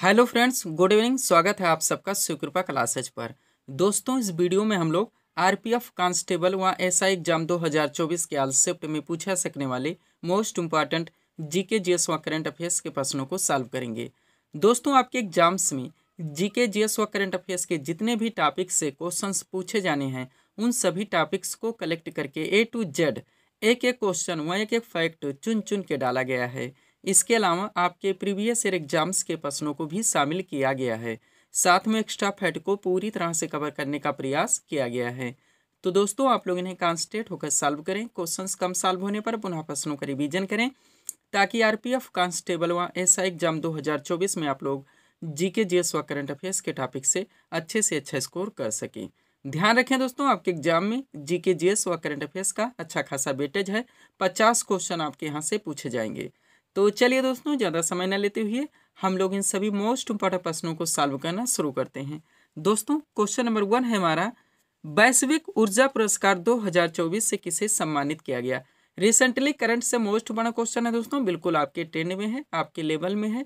Hello friends, good evening. स्वागत है आप सबका शिवकृपा क्लासेज पर। दोस्तों, इस वीडियो में हम लोग आरपीएफ कांस्टेबल व एसआई एग्जाम 2024 के आल शिफ्ट में पूछा सकने वाले मोस्ट इंपॉर्टेंट जीके जीएस व करंट अफेयर्स के प्रश्नों को सॉल्व करेंगे। दोस्तों, आपके एग्जाम्स में जीके जीएस व करंट अफेयर्स के जितने भी टॉपिक्स से क्वेश्चंस पूछे जाने हैं, उन सभी टॉपिक्स को कलेक्ट करके ए टू जेड एक एक क्वेश्चन व एक एक फैक्ट चुन चुन के डाला गया है। इसके अलावा आपके प्रीवियस ईयर एग्जाम्स के प्रश्नों को भी शामिल किया गया है। साथ में एक्स्ट्रा फैक्ट को पूरी तरह से कवर करने का प्रयास किया गया है। तो दोस्तों, आप लोग इन्हें कॉन्सेंट्रेट होकर सॉल्व करें। क्वेश्चंस कम सॉल्व होने पर पुनः प्रश्नों का रिवीजन करें, ताकि आरपीएफ कांस्टेबल व एसआई एग्जाम 2024 में आप लोग जीके जीएस व करंट अफेयर्स के टॉपिक से अच्छा स्कोर कर सकें। ध्यान रखें दोस्तों, आपके एग्जाम में जीके जीएस व करंट अफेयर्स का अच्छा खासा वेटेज है। 50 क्वेश्चन आपके यहाँ से पूछे जाएंगे। तो चलिए दोस्तों, ज़्यादा समय न लेते हुए हम लोग इन सभी मोस्ट इंपॉर्टेंट प्रश्नों को सॉल्व करना शुरू करते हैं। दोस्तों, क्वेश्चन नंबर 1 है हमारा, वैश्विक ऊर्जा पुरस्कार 2024 से किसे सम्मानित किया गया। रिसेंटली करंट से मोस्ट बड़ा क्वेश्चन है दोस्तों, बिल्कुल आपके ट्रेंड में है, आपके लेवल में है।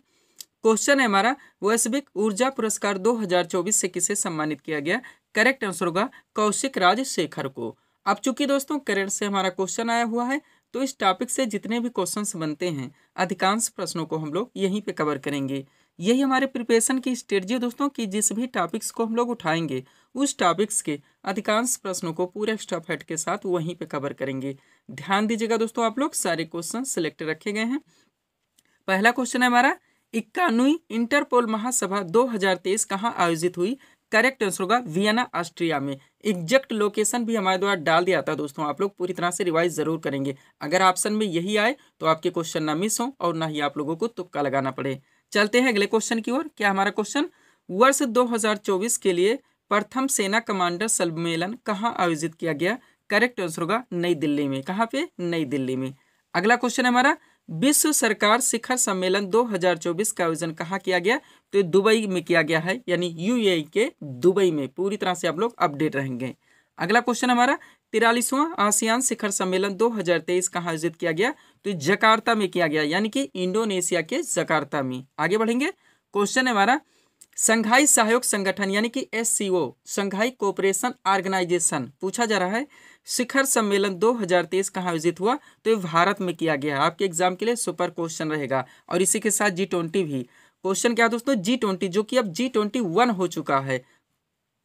क्वेश्चन है हमारा, वैश्विक ऊर्जा पुरस्कार 2024 से किसे सम्मानित किया गया। करेक्ट आंसर होगा कौशिक राजशेखर को। अब चूंकि दोस्तों करंट से हमारा क्वेश्चन आया हुआ है, तो इस टॉपिक से जितने भी क्वेश्चंस बनते हैं, अधिकांश प्रश्नों को हम लोग यहीं पे कवर करेंगे। यही हमारे प्रिपरेशन की स्ट्रेटजी है दोस्तों, कि जिस भी टॉपिक्स को हम लोग उठाएंगे, उस टॉपिक्स के अधिकांश प्रश्नों को पूरे एक्स्ट्रा फैक्ट के साथ वहीं पे कवर करेंगे। ध्यान दीजिएगा दोस्तों, आप लोग सारे क्वेश्चन सिलेक्ट रखे गए हैं। पहला क्वेश्चन है हमारा, 51वीं इंटरपोल महासभा 2023 कहाँ आयोजित हुई। करेक्ट आंसर होगा वियना, ऑस्ट्रिया में। एग्जैक्ट लोकेशन भी हमारे द्वारा डाल दिया था दोस्तों, आप लोग पूरी तरह से रिवाइज जरूर करेंगे। अगर ऑप्शन में यही आए तो आपके क्वेश्चन ना मिस हो और ना ही आप लोगों को तुक्का लगाना पड़े। चलते हैं अगले क्वेश्चन की ओर। क्या हमारा क्वेश्चन, वर्ष 2024 के लिए प्रथम सेना कमांडर सम्मेलन कहाँ आयोजित किया गया। करेक्ट आंसर होगा नई दिल्ली में। कहाँ पे, नई दिल्ली में। अगला क्वेश्चन है हमारा, विश्व सरकार शिखर सम्मेलन 2024 का आयोजन कहाँ किया गया। तो दुबई में किया गया है, यानी यूएई के दुबई में। पूरी तरह से आप लोग अपडेट रहेंगे। अगला क्वेश्चन हमारा, 43वां आसियान शिखर सम्मेलन 2023 कहाँ आयोजित किया गया। तो जकार्ता में किया गया, यानी कि इंडोनेशिया के जकार्ता में। आगे बढ़ेंगे। क्वेश्चन है हमारा, संघाई सहयोग संगठन यानी कि एससीओ, संघाई कोऑपरेशन ऑर्गेनाइजेशन, पूछा जा रहा है शिखर सम्मेलन 2023 कहाँ आयोजित हुआ। तो ये भारत में किया गया है। आपके एग्जाम के लिए सुपर क्वेश्चन रहेगा। और इसी के साथ G20 भी। क्वेश्चन क्या दोस्तों, G20 जो कि अब G21 हो चुका है।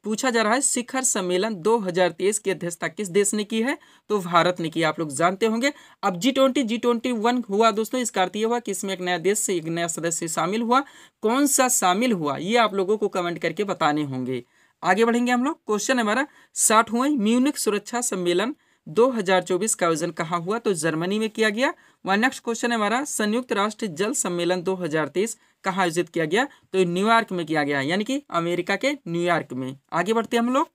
पूछा जा रहा है शिखर सम्मेलन 2023 की अध्यक्षता किस देश ने की है। तो भारत ने की, आप लोग जानते होंगे। अब G21 हुआ दोस्तों, इसका अर्थ ये हुआ कि इसमें एक नया देश से एक नया सदस्य शामिल हुआ। कौन सा शामिल हुआ, ये आप लोगों को कमेंट करके बताने होंगे। आगे बढ़ेंगे हम लोग। क्वेश्चन है हमारा, 60वें म्यूनिख सुरक्षा सम्मेलन 2024 का आयोजन कहाँ हुआ। तो जर्मनी में किया गया। वह नेक्स्ट क्वेश्चन है हमारा, संयुक्त राष्ट्र जल सम्मेलन 2023 कहाँ आयोजित किया गया। तो न्यूयॉर्क में किया गया, यानी कि अमेरिका के न्यूयॉर्क में। आगे बढ़ते हैं हम लोग।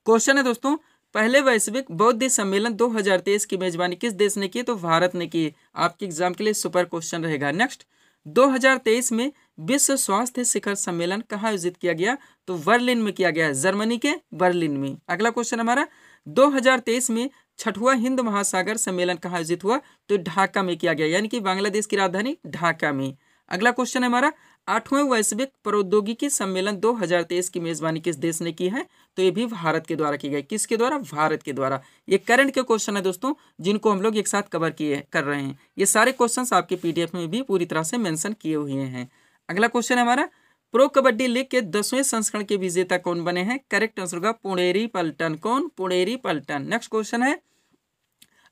क्वेश्चन है दोस्तों, पहले वैश्विक बौद्ध सम्मेलन 2023 की मेजबानी किस देश ने की। तो भारत ने की। आपके एग्जाम के लिए सुपर क्वेश्चन रहेगा। नेक्स्ट, 2023 में विश्व स्वास्थ्य शिखर सम्मेलन कहाँ आयोजित किया गया। तो बर्लिन में किया गया है, जर्मनी के बर्लिन में। अगला क्वेश्चन हमारा, 2023 में 6वां हिंद महासागर सम्मेलन कहाँ आयोजित हुआ। तो ढाका में किया गया, यानी कि बांग्लादेश की राजधानी ढाका में। अगला क्वेश्चन है हमारा, 8वें वैश्विक प्रौद्योगिकी सम्मेलन 2023 की मेजबानी किस देश ने की है। तो ये भी भारत के द्वारा की गई। किसके द्वारा, भारत के द्वारा। ये करंट के क्वेश्चन है दोस्तों, जिनको हम लोग एक साथ कवर कर रहे हैं। ये सारे क्वेश्चंस आपके पीडीएफ में भी पूरी तरह से मेंशन किए हुए हैं। अगला क्वेश्चन है हमारा, प्रो कबड्डी लीग के 10वें संस्करण के विजेता कौन बने हैं। करेक्ट आंसर होगा पुणेरी पल्टन। कौन, पुणेरी पल्टन। नेक्स्ट क्वेश्चन है,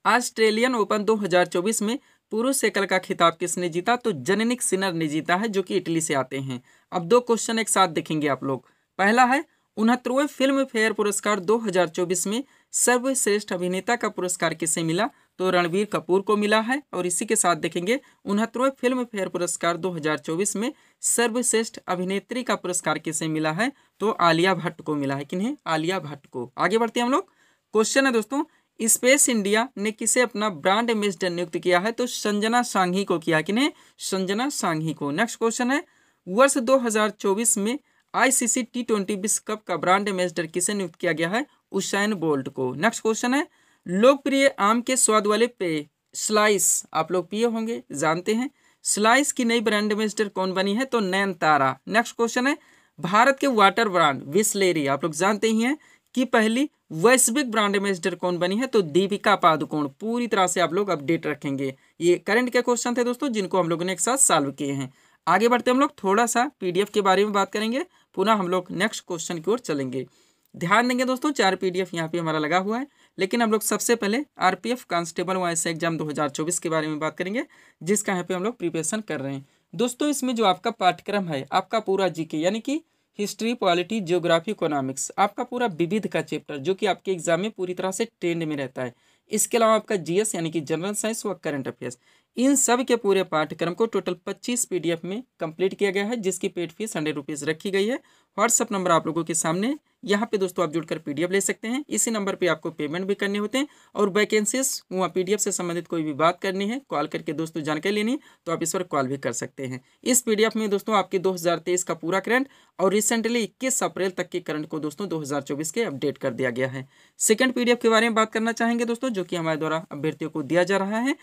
ऑस्ट्रेलियन ओपन 2024 में पुरुष एकल का खिताब किसने जीता। तो जेनिक सिनर ने जीता है, जो कि इटली से आते हैं। अब दो क्वेश्चन एक साथ देखेंगे आप लोग। पहला है, 69वें फिल्म फेयर पुरस्कार 2024 में सर्वश्रेष्ठ अभिनेता का पुरस्कार किसे मिला। तो रणबीर कपूर को मिला है। और इसी के साथ देखेंगे, 69वें फिल्म फेयर पुरस्कार 2024 में सर्वश्रेष्ठ अभिनेत्री का पुरस्कार किसे मिला है। तो आलिया भट्ट को मिला है। किन्हें, आलिया भट्ट को। आगे बढ़ते हैं हम लोग। क्वेश्चन है दोस्तों, स्पेस इंडिया ने किसे अपना ब्रांड एम्बेसडर नियुक्त किया है। तो संजना सांघी को किया। किन्हें, संजना सांघी को। नेक्स्ट क्वेश्चन है, वर्ष 2024 में आईसीसी T20 विश्व कप का ब्रांड एम्बेसडर किसे नियुक्त किया गया है। उसाइन बोल्ट को। नेक्स्ट क्वेश्चन है, लोकप्रिय आम के स्वाद वाले पेय स्लाइस, आप लोग पिए होंगे, जानते हैं। स्लाइस की नई ब्रांड एम्बेसडर कौन बनी है? तो नयनतारा। नेक्स्ट क्वेश्चन है, भारत के वाटर ब्रांड बिसलेरी आप लोग जानते ही हैं कि पहली वैश्विक ब्रांड एम्बेसडर कौन बनी है? तो दीपिका पादुकोण। पूरी तरह से आप लोग अपडेट रखेंगे। ये करंट के क्वेश्चन थे दोस्तों, जिनको हम लोगों ने एक साथ सॉल्व किए हैं। आगे बढ़ते हम लोग थोड़ा सा पीडीएफ के बारे में बात करेंगे, पुनः हम लोग नेक्स्ट क्वेश्चन की ओर चलेंगे। ध्यान देंगे दोस्तों, 4 पीडीएफ यहाँ पे हमारा लगा हुआ है, लेकिन हम लोग सबसे पहले आरपीएफ कांस्टेबल व एसआई एग्जाम 2024 के बारे में बात करेंगे, जिसका यहाँ पे हम लोग प्रिपरेशन कर रहे हैं। दोस्तों इसमें जो आपका पाठ्यक्रम है, आपका पूरा जीके यानी कि हिस्ट्री, पॉलिटी, ज्योग्राफी, इकोनॉमिक्स, आपका पूरा विविध का चैप्टर जो कि आपके एग्जाम में पूरी तरह से ट्रेंड में रहता है। इसके अलावा आपका जीएस यानी कि जनरल साइंस व करंट अफेयर्स, इन सब के पूरे पाठ्यक्रम को टोटल 25 पीडीएफ में कंप्लीट किया गया है, जिसकी पेड फीस 100 रुपीज़ रखी गई है। व्हाट्सअप नंबर आप लोगों के सामने, यहाँ पे दोस्तों आप जुड़कर पीडीएफ ले सकते हैं। इसी नंबर पे आपको पेमेंट भी करने होते हैं, और वैकेंसीज वहाँ पीडीएफ से संबंधित कोई भी बात करनी है, कॉल करके दोस्तों जानकारी लेनी, तो आप इस पर कॉल भी कर सकते हैं। इस पीडीएफ में दोस्तों आपके 2023 का पूरा करंट और रिसेंटली 21 अप्रैल तक के करंट को दोस्तों 2024 के अपडेट कर दिया गया है। सेकंड पीडीएफ के बारे में बात करना चाहेंगे दोस्तों, जो कि हमारे द्वारा अभ्यर्थियों को दिया जा रहा है,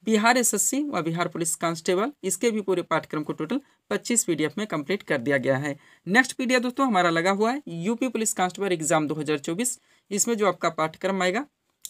बिहार एसएससी व बिहार पुलिस कांस्टेबल, इसके भी पूरे पाठ्यक्रम को टोटल 25 पीडीएफ में कंप्लीट कर दिया गया है। नेक्स्ट पीडीएफ दोस्तों हमारा लगा हुआ है यूपी पुलिस कांस्टेबल एग्जाम 2024। इसमें जो आपका पाठ्यक्रम आएगा,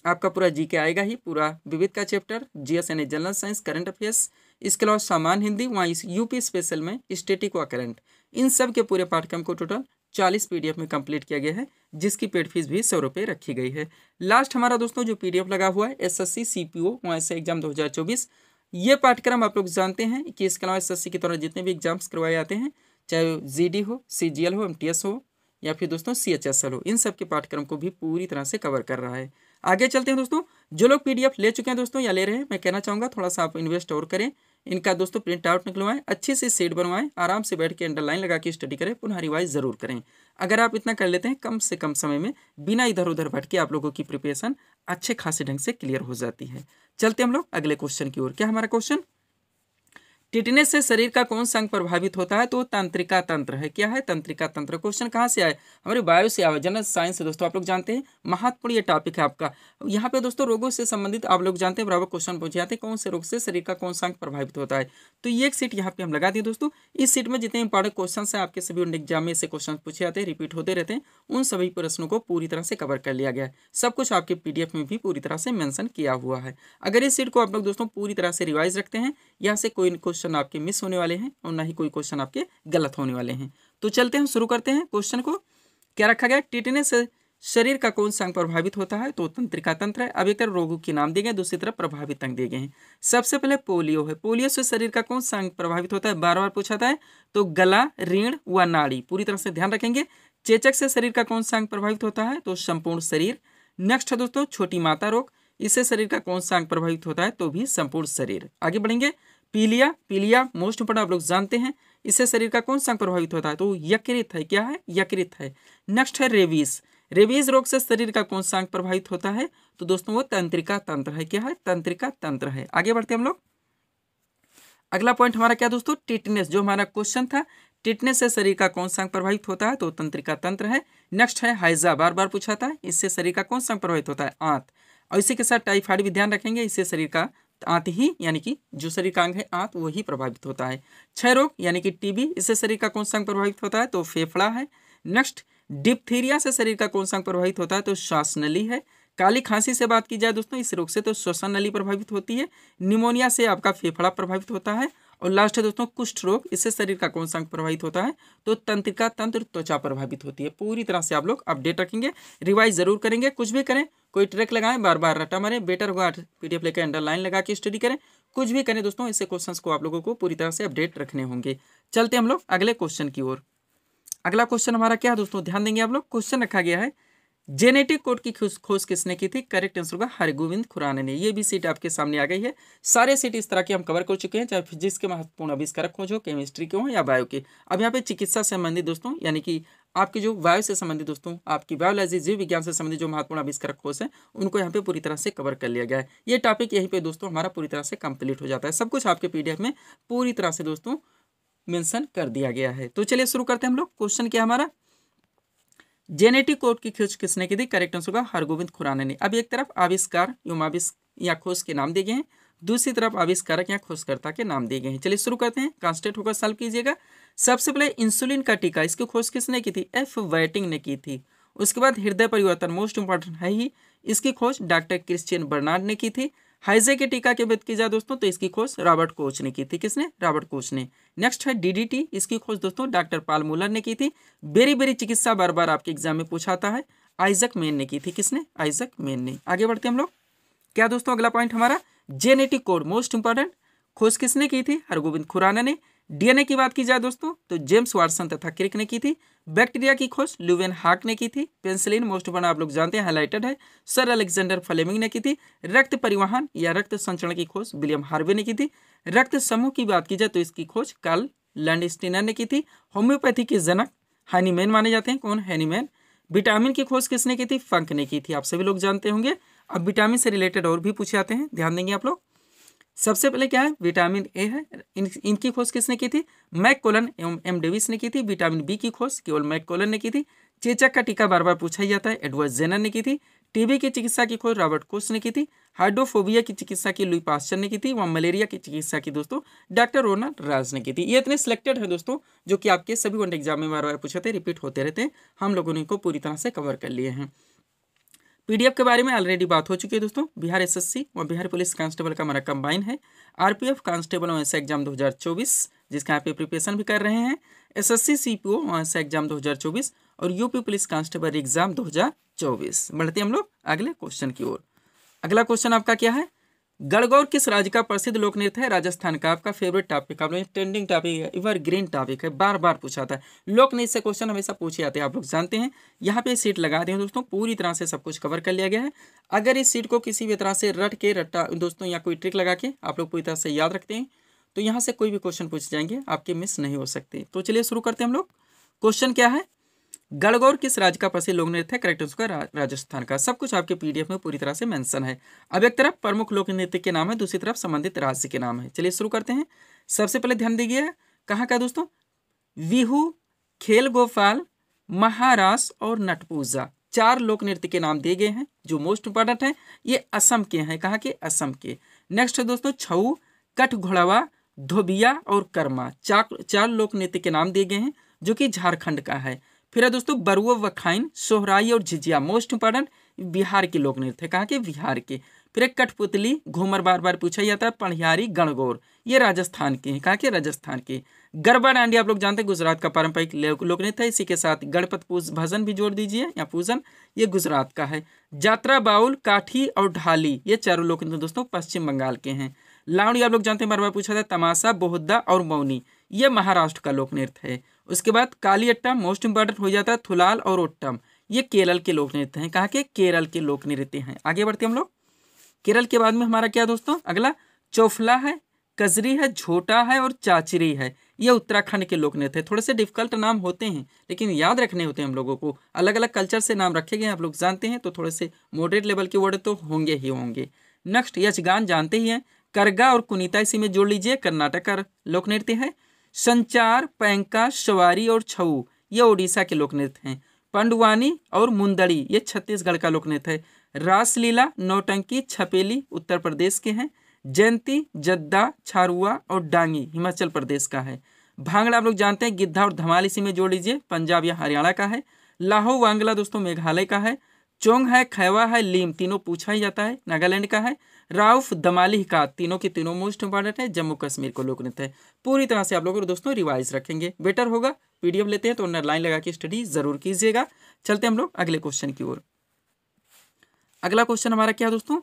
आपका पूरा जीके आएगा ही, पूरा विविध का चैप्टर, जीएस यानी जनरल साइंस, करंट अफेयर्स, इसके अलावा सामान्य हिंदी, वहाँ इस यूपी स्पेशल में स्टैटिक व करंट, इन सब के पूरे पाठ्यक्रम को टोटल 40 पीडीएफ में कंप्लीट किया गया है, जिसकी पेड फीस भी 100 रुपये रखी गई है। लास्ट हमारा दोस्तों जो पीडीएफ लगा हुआ है एसएससी सीपीओ वहाँ से एग्जाम 2024, ये पाठ्यक्रम आप लोग जानते हैं कि इसके अलावा एसएससी की तरह जितने भी एग्जाम्स करवाए जाते हैं, चाहे जीडी हो, सीजीएल हो, एमटीएस हो, या फिर दोस्तों सीएचएसएल हो, इन सब के पाठ्यक्रम को भी पूरी तरह से कवर कर रहा है। आगे चलते हैं दोस्तों, जो लोग पीडीएफ ले चुके हैं दोस्तों या ले रहे हैं, मैं कहना चाहूँगा थोड़ा सा आप इन्वेस्ट और करें, इनका दोस्तों प्रिंट आउट निकलवाएं, अच्छी सी सीट बनवाएं, आराम से बैठ के अंडरलाइन लगा के स्टडी करें, पुनः रिवाइज जरूर करें। अगर आप इतना कर लेते हैं, कम से कम समय में बिना इधर उधर भटके आप लोगों की प्रिपरेशन अच्छे खासे ढंग से क्लियर हो जाती है। चलते हम लोग अगले क्वेश्चन की ओर। क्या हमारा क्वेश्चन, टिटनेस से शरीर का कौन सा अंग प्रभावित होता है? तो तंत्रिका तंत्र है। क्या है? तंत्रिका तंत्र। क्वेश्चन कहाँ से आए? हमारे बायो से आए, जनरल साइंस से दोस्तों, आप लोग जानते हैं महत्वपूर्ण ये टॉपिक है आपका। यहाँ पे दोस्तों रोगों से संबंधित आप लोग जानते हैं, बराबर क्वेश्चन पूछे जाते हैं, कौन से रोग से शरीर का कौन सा अंग प्रभावित होता है। तो ये एक सीट यहाँ पे हम लगा दिए दोस्तों। इस सीट में जितने इंपॉर्टेंट क्वेश्चन है आपके सभी एग्जाम में से क्वेश्चन पूछे जाते हैं, रिपीट होते रहते हैं, उन सभी प्रश्नों को पूरी तरह से कवर कर लिया गया है। सब कुछ आपके पीडीएफ में भी पूरी तरह से मेंशन किया हुआ है। अगर इस सीट को आप लोग दोस्तों पूरी तरह से रिवाइज रखते हैं, यहाँ से कोई क्वेश्चन आपके मिस होने वाले हैं और ना ही कोई क्वेश्चन आपके गलत होने वाले हैं। तो चलते हैं, शुरू करते हैं क्वेश्चन को। क्या रखा गया? टिटनेस से शरीर का कौन सा अंग प्रभावित होता है? तो तंत्रिका तंत्र है। अब एक तरफ रोगों के नाम दिए गए, दूसरी तरफ प्रभावित अंग दिए गए हैं। सबसे पहले पोलियो है। पोलियो से शरीर का कौन सा अंग प्रभावित होता है? बार बार पूछा था है, तो गला, रीढ़ व नाड़ी, पूरी तरह से ध्यान रखेंगे। चेचक से शरीर का कौन सा अंग प्रभावित होता है? तो संपूर्ण शरीर। नेक्स्ट है दोस्तों छोटी माता रोग, इससे शरीर का कौन सा अंग प्रभावित होता है? तो भी संपूर्ण शरीर। आगे बढ़ेंगे, पीलिया। पीलिया मोस्ट इंपोर्टेंट आप लोग जानते हैं, इससे शरीर का कौन सा अंग प्रभावित होता है? तो यकृत है। क्या है? यकृत है। नेक्स्ट है रेबीज। रेबीज रोग से शरीर का कौन सा अंग प्रभावित होता है? तो दोस्तों वो तंत्रिका तंत्र है। क्या है? तंत्रिका तंत्र है। आगे बढ़ते हम लोग, अगला पॉइंट हमारा क्या दोस्तों? टिटनेस। जो हमारा क्वेश्चन था, टिटनेस से शरीर का कौन सा अंग प्रभावित होता है? तो तंत्रिका तंत्र है। नेक्स्ट है हैजा, बार बार पूछा था, इससे शरीर का कौन सा अंग प्रभावित होता है? आंत। और इसी के साथ टाइफाइड भी ध्यान रखेंगे, इससे शरीर का आंत ही यानी कि जो शरीर का अंग है आंत, वो ही प्रभावित होता है। क्षय रोग यानी कि टीबी, इससे शरीर का कौन सा अंग प्रभावित होता है? तो फेफड़ा है। नेक्स्ट डिप्थीरिया से शरीर का कौन सा अंग प्रभावित होता है? तो श्वास नली है। काली खांसी से बात की जाए दोस्तों, इस रोग से तो श्वसन नली प्रभावित होती है। निमोनिया से आपका फेफड़ा प्रभावित होता है। और लास्ट है दोस्तों कुष्ठ रोग, इससे शरीर का कौन सा अंग प्रभावित होता है? तो तंत्रिका तंत्र, त्वचा प्रभावित होती है। पूरी तरह से आप लोग अपडेट रखेंगे, रिवाइज जरूर करेंगे। कुछ भी करें, कोई ट्रैक लगाएं, बार बार रटा मारे, बेटर होगा पीडीएफ लेकर अंडरलाइन लगा के स्टडी करें। कुछ भी करें दोस्तों, ऐसे क्वेश्चंस को आप लोगों को पूरी तरह से अपडेट रखने होंगे। चलते हम लोग अगले क्वेश्चन की ओर। अगला क्वेश्चन हमारा क्या है दोस्तों? ध्यान देंगे आप लोग। क्वेश्चन रखा गया है, जेनेटिक कोड की खोज किसने की थी? करेक्ट आंसर होगा हरगोविंद खुराना ने। ये भी सीट आपके सामने आ गई है। सारे सीट इस तरह के हम कवर कर चुके हैं, चाहे फिजिक्स के महत्वपूर्ण आविष्कारक खोज हो, केमिस्ट्री के हो या बायो के। अब यहाँ पे चिकित्सा से संबंधित दोस्तों, यानी कि आपके जो बायो से संबंधित दोस्तों, आपकी बायोलॉजी जीव विज्ञान से संबंधित जो महत्वपूर्ण आविष्कारक खोज है, उनको यहाँ पे पूरी तरह से कवर कर लिया गया है। ये टॉपिक यहीं पे दोस्तों हमारा पूरी तरह से कंप्लीट हो जाता है। सब कुछ आपके पीडीएफ में पूरी तरह से दोस्तों मेंशन कर दिया गया है। तो चलिए शुरू करते हैं हम लोग। क्वेश्चन क्या हमारा, जेनेटिक कोड की खोज किसने की थी? करेक्ट आंसर होगा हरगोविंद खुराना ने। अब एक तरफ आविष्कार या खोज के नाम दिए गए हैं, दूसरी तरफ आविष्कारक या खोजकर्ता के नाम दिए गए हैं। चलिए शुरू करते हैं, कॉन्स्टेंट होकर सॉल्व कीजिएगा। सबसे पहले इंसुलिन का टीका, इसकी खोज किसने की थी? एफ वाइटिंग ने की थी। उसके बाद हृदय परिवर्तन, मोस्ट इंपॉर्टेंट है ही, इसकी खोज डॉक्टर क्रिश्चियन बर्नार्ड ने की थी। हाइजे के टीका की बात की जाए दोस्तों तो इसकी खोज रॉबर्ट कोच ने की थी। किसने? रॉबर्ट कोच ने। नेक्स्ट है डीडीटी, इसकी खोज दोस्तों डॉक्टर पॉल मुलर ने की थी। बेरी बेरी चिकित्सा बार बार आपके एग्जाम में पूछा आता है, आइजक मेन ने की थी। किसने? आइजक मेन ने। आगे बढ़ते हम लोग, क्या दोस्तों अगला पॉइंट हमारा जेनेटिक कोड, मोस्ट इंपॉर्टेंट, खोज किसने की थी? हरगोविंद खुराना ने। डीएनए की बात की जाए दोस्तों तो जेम्स वाटसन तथा क्रिक ने की थी। बैक्टीरिया की खोज ल्यूवेन हाक ने की थी। पेंसिलिन मोस्ट इंपॉर्टेंट आप लोग जानते हैं, हाईलाइटेड है, सर अलेक्जेंडर फ्लेमिंग ने की थी। रक्त परिवहन या रक्त संचरण की खोज विलियम हार्वे ने की थी। रक्त समूह की बात की जाए तो इसकी खोज कार्ल लैंडस्टीनर ने की थी। होम्योपैथी के जनक हैनीमैन माने जाते हैं। कौन? हैनीमैन। विटामिन की खोज किसने की थी? फंक ने की थी। आप सभी लोग जानते होंगे। अब विटामिन से रिलेटेड और भी पूछे जाते हैं, ध्यान देंगे आप लोग। सबसे पहले क्या है? विटामिन ए है, इनकी खोज किसने की थी? मैककोलन एवं एम डेविस ने की थी। विटामिन बी की खोज केवल मैककोलन ने की थी। चेचक का टीका बार बार पूछा ही जाता है, एडवर्ड जेनर ने की थी। टीबी की चिकित्सा की खोज रॉबर्ट कोच ने की थी। हाइड्रोफोबिया की चिकित्सा की लुई पास्चर ने की थी। वहाँ मलेरिया की चिकित्सा की दोस्तों डॉक्टर रोनाल्ड राज ने की थी। ये इतने सिलेक्टेड है दोस्तों जो कि आपके सभी वन एग्जाम में बार बार पूछे थे, रिपीट होते रहते हैं। हम लोगों ने इनको पूरी तरह से कवर कर लिए हैं। पीडीएफ के बारे में ऑलरेडी बात हो चुकी है दोस्तों। बिहार एसएससी और बिहार पुलिस कांस्टेबल का हमारा कंबाइन है। आरपीएफ कांस्टेबल और एसआई एग्जाम 2024 जिसका यहाँ पे प्रिपरेशन भी कर रहे हैं। एसएससी सीपीओ और एसआई एग्जाम 2024 और यूपी पुलिस कांस्टेबल एग्जाम 2024। बढ़ते हम लोग अगले क्वेश्चन की ओर। अगला क्वेश्चन आपका क्या है? गणगौर किस राज्य का प्रसिद्ध लोक नृत्य है? राजस्थान का। आपका फेवरेट टॉपिक, आप लोग ट्रेंडिंग टॉपिक है, एवरग्रीन टॉपिक है, बार बार पूछा था। लोक नृत्य से क्वेश्चन हमेशा पूछे जाते हैं, आप लोग जानते हैं। यहाँ पे सीट लगा दें दोस्तों, पूरी तरह से सब कुछ कवर कर लिया गया है। अगर इस सीट को किसी भी तरह से रट्टा दोस्तों या कोई ट्रिक लगा के आप लोग पूरी तरह से याद रखते हैं तो यहाँ से कोई भी क्वेश्चन पूछ जाएंगे, आपके मिस नहीं हो सकते। तो चलिए शुरू करते हैं हम लोग। क्वेश्चन क्या है? गणगौर किस राज्य का प्रसिद्ध लोक नृत्य है? करेक्ट आंसर राजस्थान का। सब कुछ आपके पीडीएफ में पूरी तरह से मेंशन है। अब एक तरफ प्रमुख लोक नृत्य के नाम है, दूसरी तरफ संबंधित राज्य के नाम है। चलिए शुरू करते हैं। सबसे पहले ध्यान दीजिए, कहाँ का दोस्तों? बिहू, खेल गोपाल, महारास और नटपूजा, 4 लोक नृत्य के नाम दिए गए हैं जो मोस्ट इंपॉर्टेंट है। ये असम के हैं। कहाँ के? असम के। नेक्स्ट है दोस्तों छऊ, कठ घोड़वा, धोबिया और कर्मा, 4 लोक नृत्य के नाम दिए गए हैं जो कि झारखंड का है। फिर है दोस्तों बरुआ वखाइन, सोहराई और झिझिया, मोस्ट इंपॉर्टेंट बिहार के लोक नृत्य है। कहाँ के? बिहार के। फिर एक कठपुतली, घूमर बार बार पूछा जाता है, पणियारी, गणगौर, ये राजस्थान के हैं। कहाँ के? राजस्थान के। गरबा डांडी आप लोग जानते हैं गुजरात का पारंपरिक लोक नृत्य है। इसी के साथ गणपत भजन भी जोड़ दीजिए या पूजन, ये गुजरात का है। जात्रा, बाउल, काठी और ढाली, ये 4 लोक नृत्य दोस्तों पश्चिम बंगाल के हैं। लावणी आप लोग जानते हैं, बार बार पूछा था, तमाशा, बोहद्दा और मौनी, ये महाराष्ट्र का लोक नृत्य है। उसके बाद कालियट्टम मोस्ट इंपॉर्टेंट हो जाता है, थुलाल और ओट्टम, ये केरल के लोक नृत्य हैं। कहाँ के? केरल के लोक नृत्य हैं। आगे बढ़ते हम लोग। केरल के बाद में हमारा क्या दोस्तों? अगला चौफला है, कजरी है, झोटा है और चाचरी है, ये उत्तराखंड के लोक नृत्य है। थोड़े से डिफिकल्ट नाम होते हैं लेकिन याद रखने होते हैं हम लोगों को। अलग अलग कल्चर से नाम रखे गए आप लोग जानते हैं, तो थोड़े से मॉडरेट लेवल के वर्ड तो होंगे ही होंगे। नेक्स्ट यक्षगान जानते ही हैं, करगा और कुनीता इसी में जोड़ लीजिए, कर्नाटक का लोक नृत्य है। संचार, पैंका, सवारी और छऊ, ये ओडिशा के लोक नृत्य हैं। पंडवानी और मुंदड़ी, ये छत्तीसगढ़ का लोक नृत्य है। रासलीला, नौटंकी, छपेली उत्तर प्रदेश के हैं। जयंती, जद्दा, छारुआ और डांगी हिमाचल प्रदेश का है। भांगड़ा आप लोग जानते हैं, गिद्धा और धमाल इसी में जोड़ लीजिए, पंजाब या हरियाणा का है। लाहो वांगला दोस्तों मेघालय का है। चोंग है, खैवा है, लीम, तीनों पूछा ही जाता है, नागालैंड का है। राउफ, दमाली का, तीनों के तीनों मोस्ट इंपॉर्टेंट है, जम्मू कश्मीर को लोक नृत्य है। पूरी तरह से आप लोगों को दोस्तों रिवाइज रखेंगे, बेटर होगा। पीडीएफ लेते हैं तो अंडरलाइन लगा के स्टडी जरूर कीजिएगा। चलते हम लोग अगले क्वेश्चन की ओर। अगला क्वेश्चन हमारा क्या दोस्तों?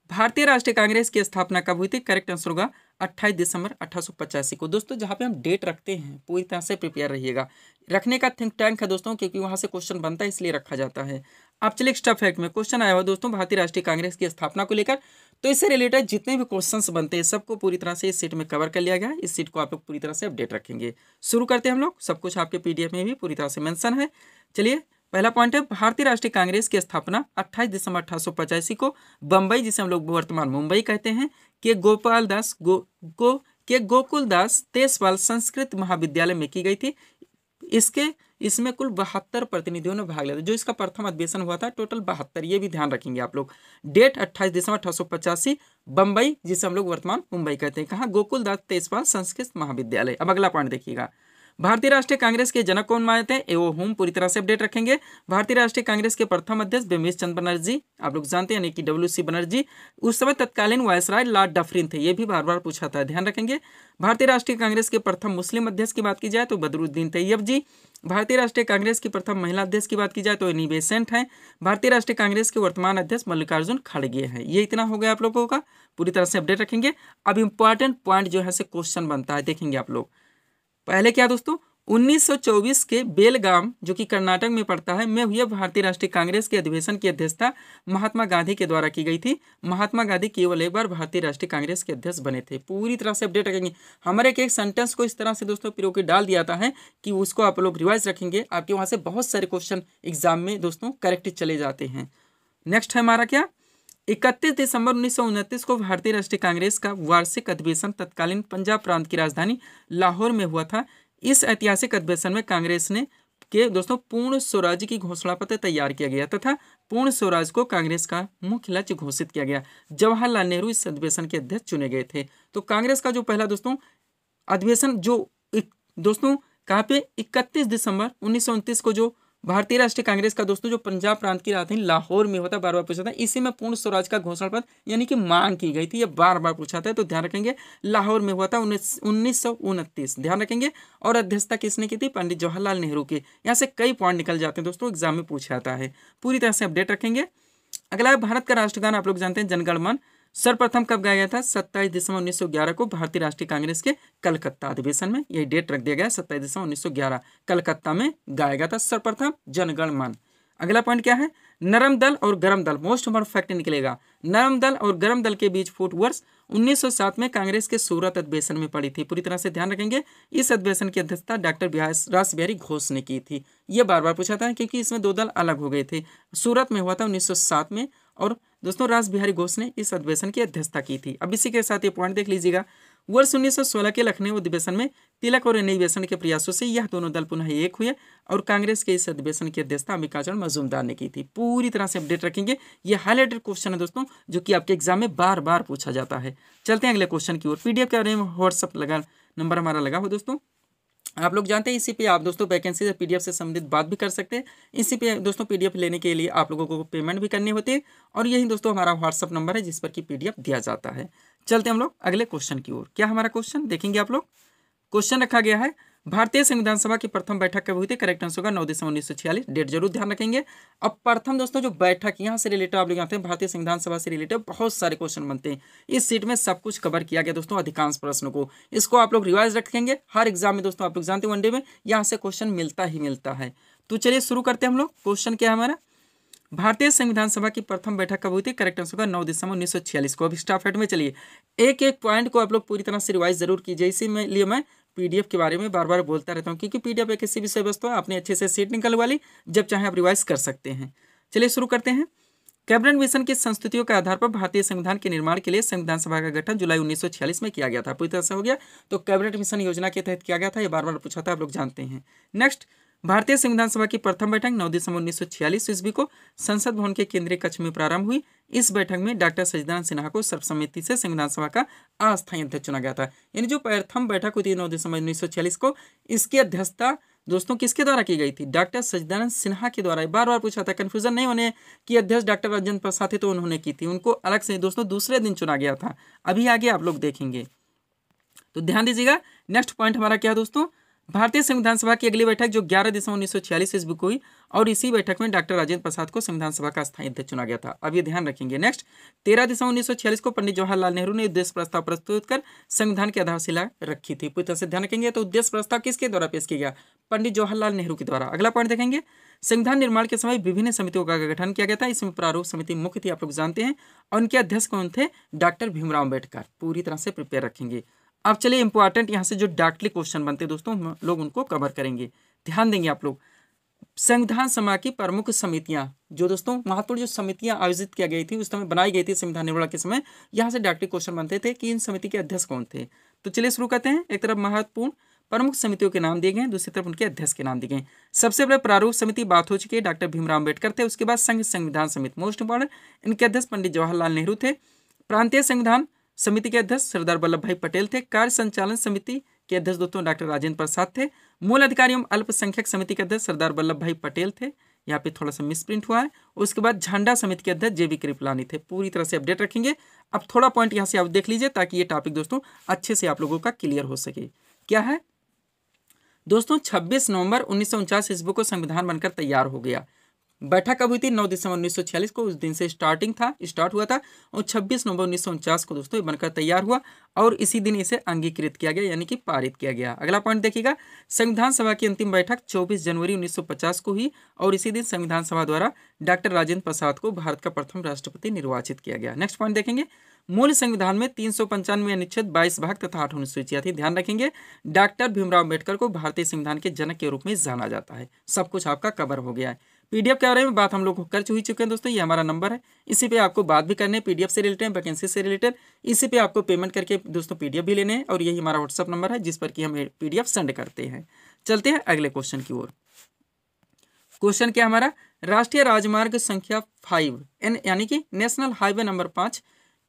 भारतीय राष्ट्रीय कांग्रेस की स्थापना कब हुई थी? करेक्ट आंसर होगा 28 दिसंबर 1885 को। दोस्तों जहाँ पे हम डेट रखते हैं पूरी तरह से प्रिपेयर रहिएगा। रखने का थिंक टैंक है दोस्तों, क्योंकि वहाँ से क्वेश्चन बनता है इसलिए रखा जाता है। अब चलिए एक्स्ट्रा फैक्ट में क्वेश्चन आया हुआ दोस्तों भारतीय राष्ट्रीय कांग्रेस की स्थापना को लेकर, तो इससे रिलेटेड जितने भी क्वेश्चंस बनते हैं सबको पूरी तरह से इस सीट में कवर कर लिया गया है। इस सीट को आप लोग पूरी तरह से अपडेट रखेंगे। शुरू करते हैं हम लोग, सब कुछ आपके पीडीएफ में भी पूरी तरह से मेंशन है। चलिए पहला पॉइंट है, भारतीय राष्ट्रीय कांग्रेस की स्थापना 28 दिसंबर 1885 को बम्बई, जिसे हम लोग वर्तमान मुंबई कहते हैं, के गोकुल दास तेजपाल संस्कृत महाविद्यालय में की गई थी। इसमें कुल 72 प्रतिनिधियों ने भाग लिया था। जो इसका प्रथम अधिवेशन हुआ था टोटल 72, ये भी ध्यान रखेंगे आप लोग। डेट 28 दिसंबर 1885, बम्बई, जिसे हम लोग वर्तमान मुंबई कहते हैं। कहाँ? गोकुल दास तेजपाल संस्कृत महाविद्यालय। अब अगला पॉइंट देखिएगा, भारतीय राष्ट्रीय कांग्रेस के जनक कौन माने थे? एओ हुम, पूरी तरह से अपडेट रखेंगे। भारतीय राष्ट्रीय कांग्रेस के प्रथम अध्यक्ष बिमलेश चंद्र बनर्जी, आप लोग जानते हैं, यानी कि WC बनर्जी। उस समय तत्कालीन वायसराय लॉर्ड डफरिन थे, ये भी बार बार पूछा था, ध्यान रखेंगे। भारतीय राष्ट्रीय कांग्रेस के प्रथम मुस्लिम अध्यक्ष की बात की जाए तो बदरुद्दीन तैयब जी। भारतीय राष्ट्रीय कांग्रेस की प्रथम महिला अध्यक्ष की बात की जाए तो एनी बेसेंट हैं। भारतीय राष्ट्रीय कांग्रेस के वर्तमान अध्यक्ष मल्लिकार्जुन खड़गे हैं। ये इतना हो गया आप लोगों का, पूरी तरह से अपडेट रखेंगे। अब इंपॉर्टेंट पॉइंट जो है से क्वेश्चन बनता है, देखेंगे आप लोग। पहले क्या दोस्तों, 1924 के बेलगाम, जो कि कर्नाटक में पड़ता है, में हुए भारतीय राष्ट्रीय कांग्रेस के अधिवेशन की अध्यक्षता महात्मा गांधी के द्वारा की गई थी। महात्मा गांधी केवल एक बार भारतीय राष्ट्रीय कांग्रेस के अध्यक्ष बने थे। पूरी तरह से अपडेट रखेंगे। हमारे एक सेंटेंस को इस तरह से दोस्तों पिरो के डाल दिया है कि उसको आप लोग रिवाइज रखेंगे, आपके वहां से बहुत सारे क्वेश्चन एग्जाम में दोस्तों करेक्ट चले जाते हैं। नेक्स्ट है हमारा क्या, 31 दिसंबर 1929 को भारतीय राष्ट्रीय कांग्रेस का वार्षिक अधिवेशन तत्कालीन पंजाब प्रांत की राजधानी लाहौर में हुआ था। इस ऐतिहासिक अधिवेशन में कांग्रेस ने के दोस्तों पूर्ण स्वराज की घोषणा पत्र तैयार किया गया तथा पूर्ण स्वराज को कांग्रेस का मुख्य लक्ष्य घोषित किया गया। जवाहरलाल नेहरू इस अधिवेशन के अध्यक्ष चुने गए थे। तो कांग्रेस का जो पहला दोस्तों अधिवेशन जो दोस्तों कहाँ पे 31 दिसंबर 1929 को जो भारतीय राष्ट्रीय कांग्रेस का दोस्तों जो पंजाब प्रांत की राजधानी लाहौर में होता, बार बार पूछा था, इसी में पूर्ण स्वराज का घोषणा पत्र यानी कि मांग की गई थी। ये बार बार पूछा था, तो ध्यान रखेंगे लाहौर में हुआ था 1929, ध्यान रखेंगे। और अध्यक्षता किसने की थी? पंडित जवाहरलाल नेहरू की। यहाँ से कई पॉइंट निकल जाते हैं दोस्तों, एग्जाम में पूछा जाता है, पूरी तरह से अपडेट रखेंगे। अगला है भारत का राष्ट्रगान, आप लोग जानते हैं जन गण मन, सर्वप्रथम कब गाया गया था? 27 दिसंबर 1911 को भारतीय राष्ट्रीय कांग्रेस के कलकत्ता अधिवेशन में, यही डेट रख दिया गया, 27 दिसंबर 1911 कलकत्ता में गाया गया था सर्वप्रथम जनगण मन। अगला पॉइंट क्या है, नरम दल और गरम दल, मोस्ट इम्पोर्टेंट फैक्ट निकलेगा। नरम दल और गरम दल के बीच फूट वर्ष 1907 में कांग्रेस के सूरत अधिवेशन में पड़ी थी, पूरी तरह से ध्यान रखेंगे। इस अधिवेशन की अध्यक्षता डॉक्टर रास बिहारी घोष ने की थी। ये बार बार पूछा था क्योंकि इसमें दो दल अलग हो गए थे। सूरत में हुआ था 1907 में, और दोस्तों रास बिहारी घोष ने इस अधिवेशन की अध्यक्षता की थी। अब इसी के साथ ये पॉइंट देख लीजिएगा, वर्ष 1916 के लखनऊ अधिवेशन में तिलक और एनी बेसेंट के प्रयासों से यह दोनों दल पुनः एक हुए और कांग्रेस के इस अधिवेशन की अध्यक्षता अंबिकाचरण मजूमदार ने की थी। पूरी तरह से अपडेट रखेंगे, ये हाईलाइटेड क्वेश्चन है दोस्तों, जो कि आपके एग्जाम में बार बार पूछा जाता है। चलते हैं अगले क्वेश्चन की ओर। PDF के बारे में व्हाट्सअप लगा नंबर हमारा लगा हो दोस्तों, आप लोग जानते हैं। इसी पे आप दोस्तों वैकेंसी से PDF से संबंधित बात भी कर सकते हैं। इसी पे दोस्तों PDF लेने के लिए आप लोगों को पेमेंट भी करनी होती है, और यही दोस्तों हमारा व्हाट्सअप नंबर है जिस पर कि PDF दिया जाता है। चलते हैं हम लोग अगले क्वेश्चन की ओर। क्या हमारा क्वेश्चन देखेंगे आप लोग। क्वेश्चन रखा गया है, भारतीय संविधान सभा की प्रथम बैठक कब हुई थी? करेक्ट आंसर होगा 9 दिसंबर 1946। डेट जरूर ध्यान रखेंगे। अब प्रथम दोस्तों जो बैठक यहाँ से रिलेटेड आप लोग जानते हैं, भारतीय संविधान सभा से रिलेटेड बहुत सारे क्वेश्चन बनते हैं। इस सीट में सब कुछ कवर किया गया दोस्तों, अधिकांश प्रश्नों को। इसको आप लोग रिवाइज रखेंगे, हर एग्जाम में दोस्तों आप लोग जानते हैं वनडे में यहाँ से क्वेश्चन मिलता ही मिलता है। तो चलिए शुरू करते हैं हम लोग। क्वेश्चन क्या है हमारा, भारतीय संविधान सभा की प्रथम बैठक कब हुई थी? करेक्ट आंसर होगा 9 दिसंबर 1946 को। अब स्टाफेट में चलिए एक एक पॉइंट को आप लोग पूरी तरह से रिवाइज जरूर कीजिए। इसीलिए मैं PDF के बारे में बार बार बोलता रहता हूँ, क्योंकि PDF एक ऐसी विषय वस्तु है, आपने अच्छे से सीट निकलवा ली, जब चाहे आप रिवाइज कर सकते हैं। चलिए शुरू करते हैं। कैबिनेट मिशन की संस्तुतियों के आधार पर भारतीय संविधान के निर्माण के लिए संविधान सभा का गठन जुलाई 1946 में किया गया था। पूरी तरह से हो गया। तो कैबिनेट मिशन योजना के तहत किया गया था, ये बार बार पूछा था, आप लोग जानते हैं। नेक्स्ट, भारतीय संविधान सभा की प्रथम बैठक 9 दिसंबर 1946 ईस्वी को संसद भवन के केंद्रीय कक्ष में प्रारंभ हुई। इस बैठक में डॉक्टर सच्चिदानंद सिन्हा को सर्वसम्मति से संविधान सभा का अस्थायी अध्यक्ष चुना गया था। यानी जो प्रथम बैठक हुई थी 9 दिसंबर 1946 को, इसकी अध्यक्षता दोस्तों किसके द्वारा की गई थी? डॉक्टर सच्चिदानंद सिन्हा के द्वारा। बार बार पूछा था, कंफ्यूजन नहीं होने कि अध्यक्ष डॉक्टर राजेंद्र प्रसाद थे तो उन्होंने की थी, उनको अलग से दोस्तों दूसरे दिन चुना गया था। अभी आगे आप लोग देखेंगे, तो ध्यान दीजिएगा। नेक्स्ट पॉइंट हमारा क्या दोस्तों, भारतीय संविधान सभा की अगली बैठक जो 11 दिसंबर 1946 ईस्वी को हुई, और इसी बैठक में डॉक्टर राजेंद्र प्रसाद को संविधान सभा का स्थायी अध्यक्ष चुना गया था। अब ये ध्यान रखेंगे। नेक्स्ट, 13 दिसंबर 1946 को पंडित जवाहरलाल नेहरू ने उद्देश्य प्रस्ताव प्रस्तुत कर संविधान की आधारशिला रखी थी। पूरी तरह से ध्यान रखेंगे। तो उद्देश्य प्रस्ताव किसके द्वारा पेश किया गया? पंडित जवाहरलाल नेहरू के द्वारा। अगला पॉइंट देखेंगे, संविधान निर्माण के समय विभिन्न समितियों का गठन किया गया था। इसमें प्रारूप समिति मुख्य थी, आप लोग जानते हैं, और उनके अध्यक्ष कौन थे? डॉक्टर भीमराव अम्बेडकर। पूरी तरह से प्रिपेयर रखेंगे। अब चलिए इंपॉर्टेंट यहाँ से जो डायरेक्टली क्वेश्चन बनते हैं दोस्तों, हम लोग उनको कवर करेंगे। ध्यान देंगे आप लोग। संविधान सभा की प्रमुख समितियां, जो दोस्तों महत्वपूर्ण जो समितियां आयोजित किया गई थी उस समय बनाई गई थी संविधान निर्माण के समय, यहाँ से डायरेक्टली क्वेश्चन बनते थे कि इन समिति के अध्यक्ष कौन थे। तो चलिए शुरू करते हैं। एक तरफ महत्वपूर्ण प्रमुख समितियों के नाम दिए गए हैं, दूसरी तरफ उनके अध्यक्ष के नाम दिए गए। सबसे पहले प्रारूप समिति बात हो चुकी है, डॉक्टर भीमराव अम्बेडकर थे। उसके बाद संघ संविधान समिति मोस्ट इंपॉर्टेंट, इनके अध्यक्ष पंडित जवाहरलाल नेहरू थे। प्रांतीय संविधान समिति के अध्यक्ष सरदार वल्लभ भाई पटेल थे। कार्य संचालन समिति के अध्यक्ष दोस्तों डॉक्टर राजेंद्र प्रसाद थे। मूल अधिकारी एवं अल्पसंख्यक समिति के अध्यक्ष सरदार वल्लभ भाई पटेल थे। यहाँ पे थोड़ा सा मिसप्रिंट हुआ है। उसके बाद झंडा समिति के अध्यक्ष JB कृपलानी थे। पूरी तरह से अपडेट रखेंगे। अब थोड़ा पॉइंट यहाँ से आप देख लीजिए ताकि ये टॉपिक दोस्तों अच्छे से आप लोगों का क्लियर हो सके। क्या है दोस्तों, 26 नवंबर 1949 ईस्वी को संविधान बनकर तैयार हो गया। बैठक कब हुई थी? 9 दिसंबर 1946 को, उस दिन से स्टार्ट हुआ था और 26 नवंबर 1949 को दोस्तों ये बनकर तैयार हुआ और इसी दिन इसे अंगीकृत किया गया यानी कि पारित किया गया। अगला पॉइंट देखिएगा, संविधान सभा की अंतिम बैठक 24 जनवरी 1950 को हुई और इसी दिन संविधान सभा द्वारा डॉक्टर राजेंद्र प्रसाद को भारत का प्रथम राष्ट्रपति निर्वाचित किया गया। नेक्स्ट पॉइंट देखेंगे, मूल संविधान में 395 अनुच्छेद 22 भाग तथा 8 अनुसूचियां थी। ध्यान रखेंगे, डॉक्टर भीमराव अम्बेडकर को भारतीय संविधान के जनक के रूप में जाना जाता है। सब कुछ आपका कवर हो गया है। PDF के बारे में बात हम लोग कर चुके हैं दोस्तों, ये हमारा नंबर है, इसी पे आपको बात भी करने, PDF से रिलेटेड, वैकेंसी से रिलेटेड, इसी पे आपको पेमेंट करके दोस्तों PDF भी लेने हैं और यही हमारा WhatsApp नंबर है जिस पर कि हम PDF सेंड करते हैं। चलते हैं अगले क्वेश्चन की ओर। क्वेश्चन क्या हमारा, राष्ट्रीय राजमार्ग संख्या 5 यानी कि नेशनल हाईवे नंबर 5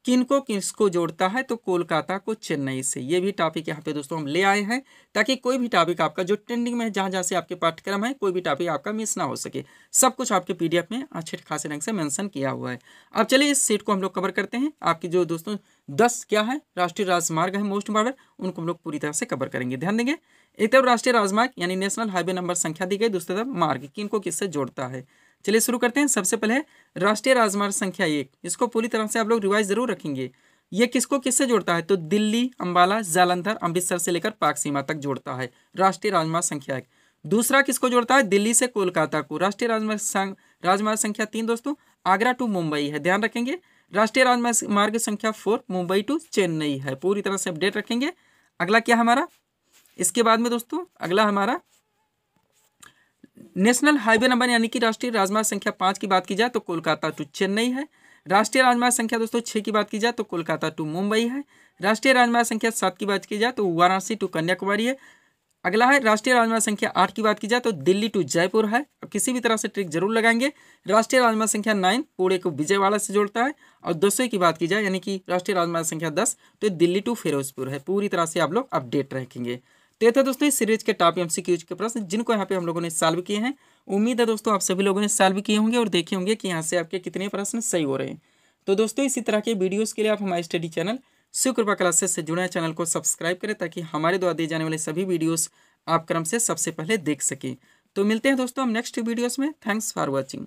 किसको जोड़ता है? तो कोलकाता को चेन्नई से। ये भी टॉपिक यहाँ पे दोस्तों हम ले आए हैं ताकि कोई भी टॉपिक आपका जो ट्रेंडिंग में है, जहाँ जहाँ से आपके पाठ्यक्रम है, कोई भी टॉपिक आपका मिस ना हो सके। सब कुछ आपके PDF में अच्छे खासे ढंग से मेंशन किया हुआ है। अब चलिए इस सीट को हम लोग कवर करते हैं। आपकी जो दोस्तों 10 क्या है राष्ट्रीय राजमार्ग है मोस्ट इंपॉर्टेंट, उनको हम लोग पूरी तरह से कवर करेंगे। ध्यान देंगे, एक तरफ राष्ट्रीय राजमार्ग यानी नेशनल हाईवे नंबर संख्या दी गई, दूसरी तरफ मार्ग किनको किससे जोड़ता है। चलिए शुरू करते हैं। सबसे पहले राष्ट्रीय राजमार्ग संख्या 1, इसको पूरी तरह से आप लोग रिवाइज जरूर रखेंगे। ये किसको किससे जोड़ता है? तो दिल्ली, अंबाला, जालंधर, अमृतसर से लेकर पाक सीमा तक जोड़ता है राष्ट्रीय राजमार्ग संख्या 1। दूसरा किसको जोड़ता है? दिल्ली से कोलकाता को। राष्ट्रीय राजमार्ग संख्या 3 दोस्तों आगरा टू मुंबई है। ध्यान रखेंगे, राष्ट्रीय राजमार्ग संख्या 4 मुंबई टू चेन्नई है। पूरी तरह से अपडेट रखेंगे। अगला क्या हमारा, इसके बाद में दोस्तों अगला हमारा नेशनल हाईवे नंबर यानी कि राष्ट्रीय राजमार्ग संख्या 5 की बात की जाए तो कोलकाता टू चेन्नई है। राष्ट्रीय राजमार्ग संख्या दोस्तों 6 की बात की जाए तो कोलकाता टू मुंबई है। राष्ट्रीय राजमार्ग संख्या 7 की बात की जाए तो वाराणसी टू कन्याकुमारी है। अगला है राष्ट्रीय राजमार्ग संख्या 8 की बात की जाए तो दिल्ली टू जयपुर है। किसी भी तरह से ट्रिक जरूर लगाएंगे। राष्ट्रीय राजमार्ग संख्या 9 पुणे को विजयवाड़ा से जोड़ता है और 10 की बात की जाए यानी कि राष्ट्रीय राजमार्ग संख्या 10 तो दिल्ली टू फिरोजपुर है। पूरी तरह से आप लोग अपडेट रखेंगे। तो ये थे दोस्तों इस सीरीज के टॉप MCQ के प्रश्न जिनको यहाँ पे हम लोगों ने सॉल्व किए हैं। उम्मीद है दोस्तों आप सभी लोगों ने सॉल्व किए होंगे और देखे होंगे कि यहाँ से आपके कितने प्रश्न सही हो रहे हैं। तो दोस्तों इसी तरह के वीडियोस के लिए आप हमारे स्टडी चैनल शिव कृपा क्लासेस से जुड़े चैनल को सब्सक्राइब करें ताकि हमारे द्वारा दिए जाने वाले सभी वीडियोस आप क्रम से सबसे पहले देख सकें। तो मिलते हैं दोस्तों हम नेक्स्ट वीडियोस में। Thanks for watching.